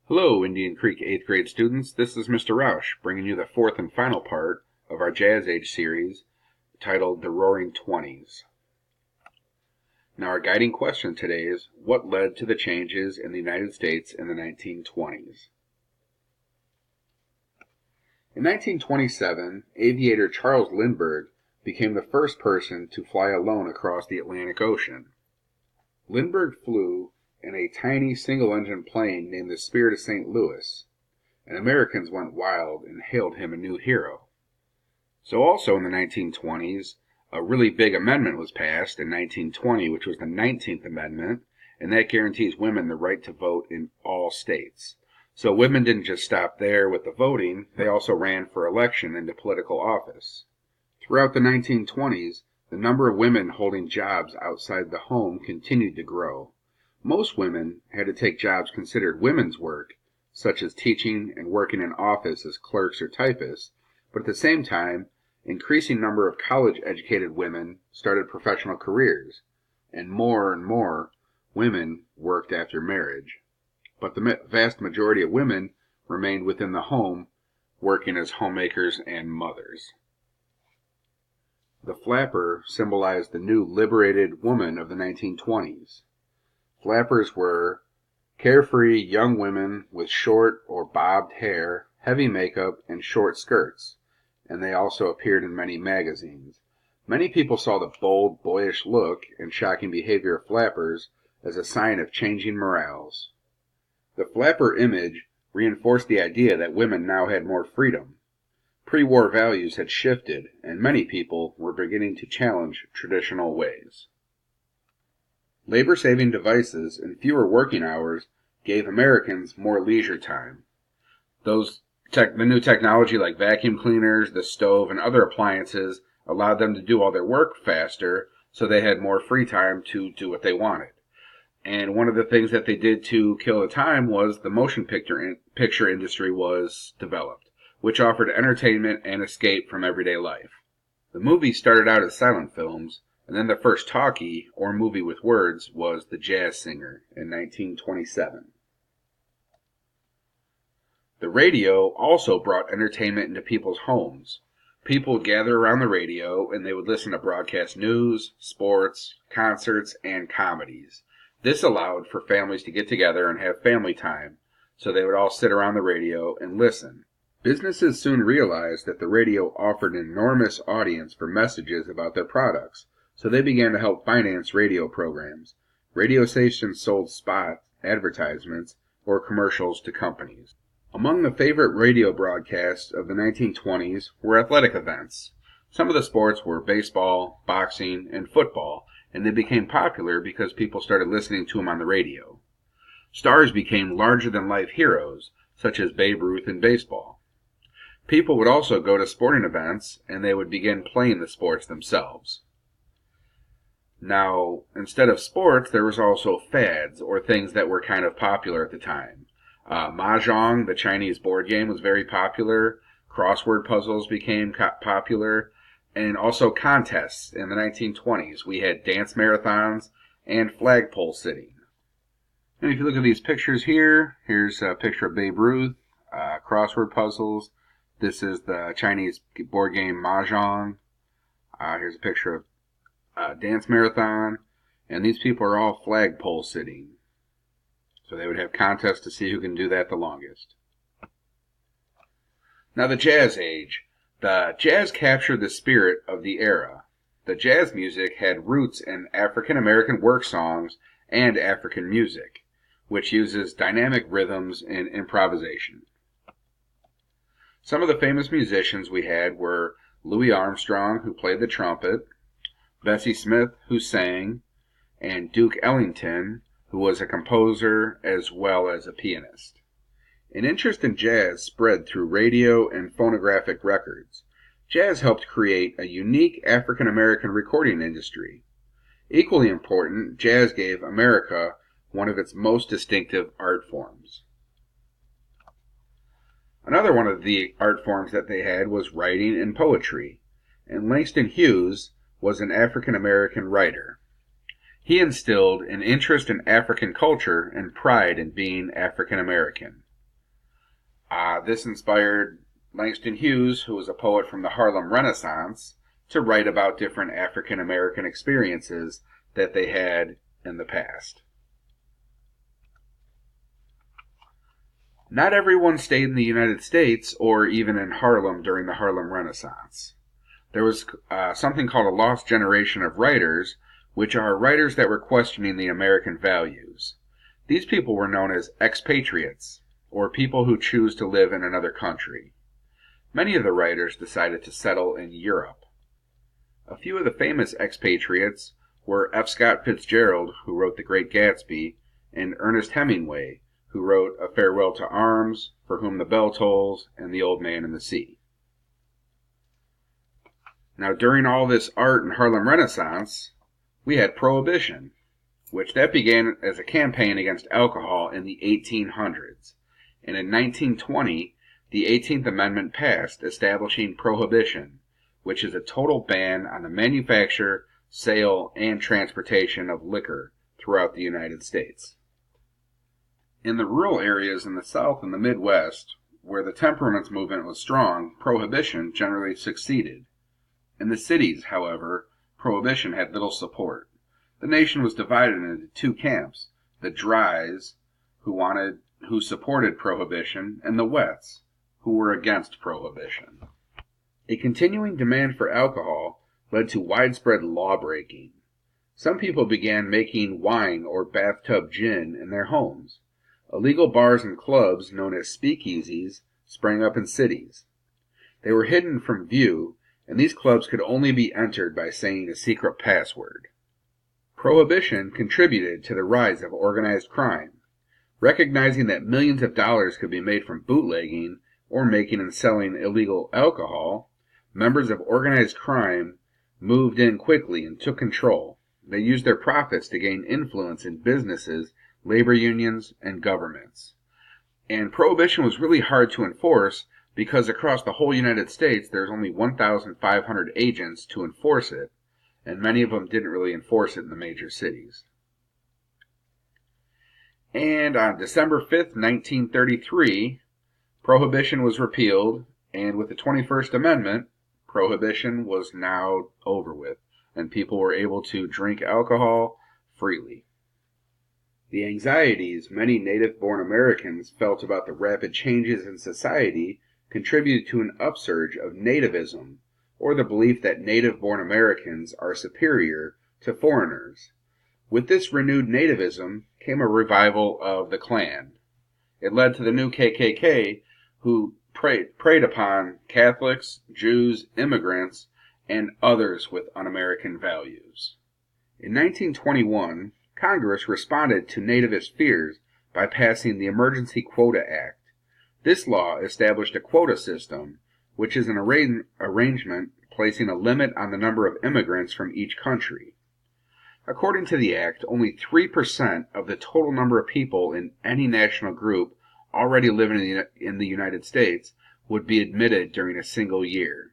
Hello, Indian Creek 8th grade students. This is Mr. Roush, bringing you the fourth and final part of our Jazz Age series titled The Roaring Twenties. Now, our guiding question today is, what led to the changes in the United States in the 1920s? In 1927, aviator Charles Lindbergh became the first person to fly alone across the Atlantic Ocean. Lindbergh flew in a tiny single-engine plane named the Spirit of St. Louis, and Americans went wild and hailed him a new hero. So also in the 1920s, a really big amendment was passed in 1920, which was the 19th Amendment, and that guarantees women the right to vote in all states. So women didn't just stop there with the voting, they also ran for election into political office. Throughout the 1920s, the number of women holding jobs outside the home continued to grow. Most women had to take jobs considered women's work, such as teaching and working in office as clerks or typists, but at the same time, increasing number of college-educated women started professional careers, and more women worked after marriage. But the vast majority of women remained within the home, working as homemakers and mothers. The flapper symbolized the new liberated woman of the 1920s. Flappers were carefree young women with short or bobbed hair, heavy makeup, and short skirts, and they also appeared in many magazines. Many people saw the bold, boyish look and shocking behavior of flappers as a sign of changing morals. The flapper image reinforced the idea that women now had more freedom. Pre-war values had shifted, and many people were beginning to challenge traditional ways. Labor-saving devices and fewer working hours gave Americans more leisure time. The new technology like vacuum cleaners, the stove, and other appliances allowed them to do all their work faster, so they had more free time to do what they wanted. And one of the things that they did to kill the time was the motion picture industry was developed, which offered entertainment and escape from everyday life. The movies started out as silent films, and then the first talkie, or movie with words, was The Jazz Singer in 1927. The radio also brought entertainment into people's homes. People would gather around the radio, and they would listen to broadcast news, sports, concerts, and comedies. This allowed for families to get together and have family time, so they would all sit around the radio and listen. Businesses soon realized that the radio offered an enormous audience for messages about their products, so they began to help finance radio programs. Radio stations sold spot advertisements or commercials to companies. Among the favorite radio broadcasts of the 1920s were athletic events. Some of the sports were baseball, boxing, and football, and they became popular because people started listening to them on the radio. Stars became larger-than-life heroes, such as Babe Ruth in baseball. People would also go to sporting events, and they would begin playing the sports themselves. Now, instead of sports, there was also fads, or things that were kind of popular at the time. Mahjong, the Chinese board game, was very popular. Crossword puzzles became popular. And also contests in the 1920s. We had dance marathons and flagpole sitting. And if you look at these pictures here, here's a picture of Babe Ruth, crossword puzzles. This is the Chinese board game Mahjong. Here's a picture of dance marathon. And these people are all flagpole sitting. So they would have contests to see who can do that the longest. Now the Jazz Age. The jazz captured the spirit of the era. The jazz music had roots in African American work songs and African music, which uses dynamic rhythms and improvisation. Some of the famous musicians we had were Louis Armstrong, who played the trumpet, Bessie Smith, who sang, and Duke Ellington, who was a composer as well as a pianist. An interest in jazz spread through radio and phonographic records. Jazz helped create a unique African American recording industry. Equally important, jazz gave America one of its most distinctive art forms. Another one of the art forms that they had was writing and poetry, and Langston Hughes was an African American writer. He instilled an interest in African culture and pride in being African American. This inspired Langston Hughes, who was a poet from the Harlem Renaissance, to write about different African American experiences that they had in the past. Not everyone stayed in the United States or even in Harlem during the Harlem Renaissance. There was something called a lost generation of writers, which are writers that were questioning the American values. These people were known as expatriates, or people who choose to live in another country. Many of the writers decided to settle in Europe. A few of the famous expatriates were F. Scott Fitzgerald, who wrote The Great Gatsby, and Ernest Hemingway, who wrote A Farewell to Arms, For Whom the Bell Tolls, and The Old Man and the Sea. Now, during all this art and Harlem Renaissance, we had Prohibition, which that began as a campaign against alcohol in the 1800s. And in 1920, the 18th Amendment passed, establishing Prohibition, which is a total ban on the manufacture, sale, and transportation of liquor throughout the United States. In the rural areas in the South and the Midwest, where the temperance movement was strong, Prohibition generally succeeded. In the cities, however, Prohibition had little support. The nation was divided into two camps: the Dries, who supported Prohibition, and the Wets, who were against Prohibition. A continuing demand for alcohol led to widespread law-breaking. Some people began making wine or bathtub gin in their homes. Illegal bars and clubs, known as speakeasies, sprang up in cities. They were hidden from view, and these clubs could only be entered by saying a secret password. Prohibition contributed to the rise of organized crime. Recognizing that millions of dollars could be made from bootlegging or making and selling illegal alcohol, members of organized crime moved in quickly and took control. They used their profits to gain influence in businesses, labor unions, and governments. And Prohibition was really hard to enforce because across the whole United States there's only 1,500 agents to enforce it, and many of them didn't really enforce it in the major cities. And on December 5th, 1933, Prohibition was repealed, and with the 21st Amendment, Prohibition was now over with, and people were able to drink alcohol freely. The anxieties many native-born Americans felt about the rapid changes in society contributed to an upsurge of nativism, or the belief that native-born Americans are superior to foreigners. With this renewed nativism came a revival of the Klan. It led to the new KKK, who preyed upon Catholics, Jews, immigrants, and others with un-American values. In 1921, Congress responded to nativist fears by passing the Emergency Quota Act. This law established a quota system, which is an arrangement placing a limit on the number of immigrants from each country. According to the Act, only 3% of the total number of people in any national group already living in the United States would be admitted during a single year.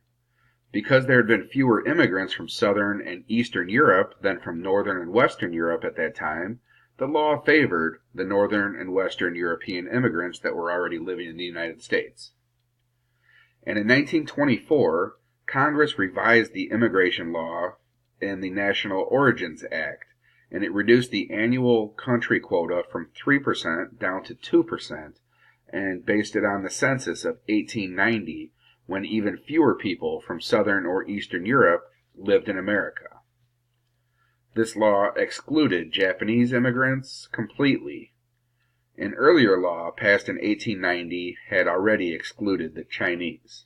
Because there had been fewer immigrants from Southern and Eastern Europe than from Northern and Western Europe at that time, the law favored the Northern and Western European immigrants that were already living in the United States. And in 1924, Congress revised the immigration law in the National Origins Act, and it reduced the annual country quota from 3% down to 2%, and based it on the census of 1890, when even fewer people from Southern or Eastern Europe lived in America. This law excluded Japanese immigrants completely. An earlier law, passed in 1890, had already excluded the Chinese.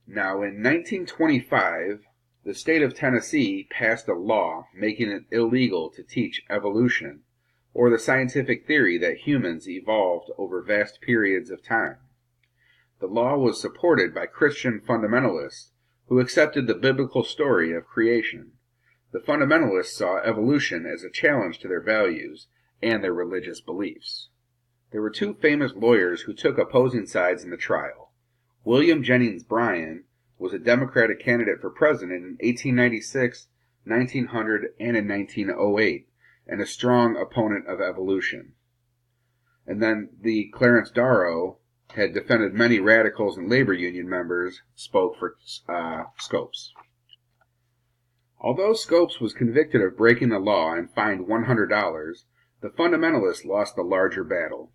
Now, in 1925, the state of Tennessee passed a law making it illegal to teach evolution, or the scientific theory that humans evolved over vast periods of time. The law was supported by Christian fundamentalists who accepted the biblical story of creation. The fundamentalists saw evolution as a challenge to their values and their religious beliefs. There were two famous lawyers who took opposing sides in the trial. William Jennings Bryan was a Democratic candidate for president in 1896, 1900, and in 1908, and a strong opponent of evolution. And then the Clarence Darrow had defended many radicals and labor union members, spoke for Scopes. Although Scopes was convicted of breaking the law and fined $100, the fundamentalists lost the larger battle.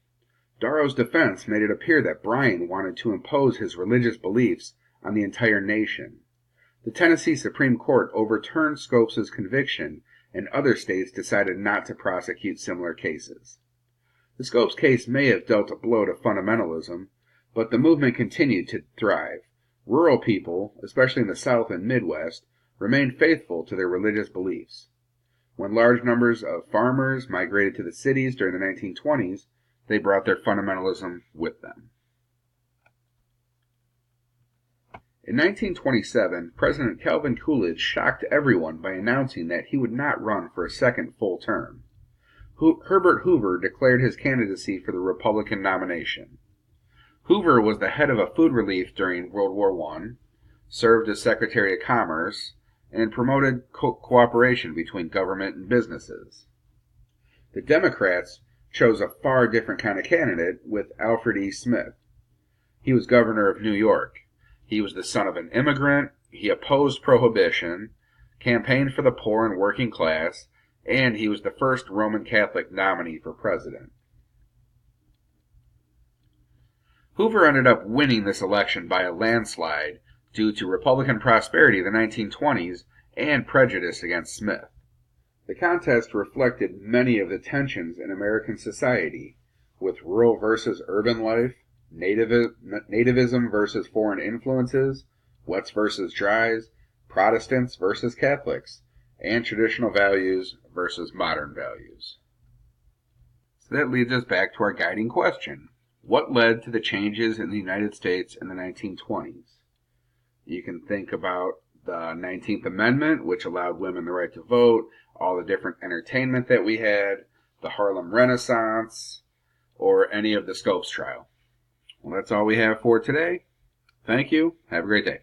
Darrow's defense made it appear that Bryan wanted to impose his religious beliefs on the entire nation. The Tennessee Supreme Court overturned Scopes' conviction, and other states decided not to prosecute similar cases. The Scopes case may have dealt a blow to fundamentalism, but the movement continued to thrive. Rural people, especially in the South and Midwest, remained faithful to their religious beliefs. When large numbers of farmers migrated to the cities during the 1920s, they brought their fundamentalism with them. In 1927, President Calvin Coolidge shocked everyone by announcing that he would not run for a second full term. Herbert Hoover declared his candidacy for the Republican nomination. Hoover was the head of a food relief during World War I, served as Secretary of Commerce, and promoted cooperation between government and businesses. The Democrats chose a far different kind of candidate with Alfred E. Smith. He was governor of New York. He was the son of an immigrant, he opposed prohibition, campaigned for the poor and working class, and he was the first Roman Catholic nominee for president. Hoover ended up winning this election by a landslide due to Republican prosperity of the 1920s and prejudice against Smith. The contest reflected many of the tensions in American society, with rural versus urban life, nativism versus foreign influences, wets versus dries, Protestants versus Catholics, and traditional values versus modern values. So that leads us back to our guiding question. What led to the changes in the United States in the 1920s? You can think about the 19th Amendment, which allowed women the right to vote, all the different entertainment that we had, the Harlem Renaissance, or any of the Scopes trial. Well, that's all we have for today. Thank you. Have a great day.